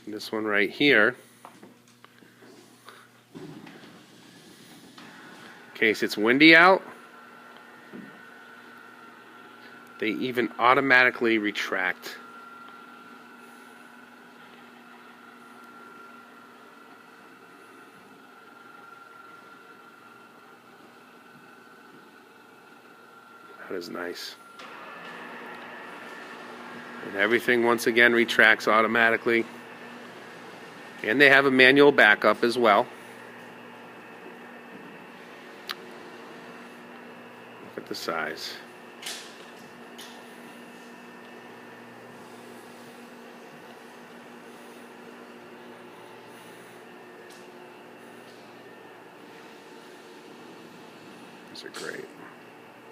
And this one right here, in case it's windy out, they even automatically retract. That is nice. And everything once again retracts automatically. And they have a manual backup as well. Look at the size. These are great.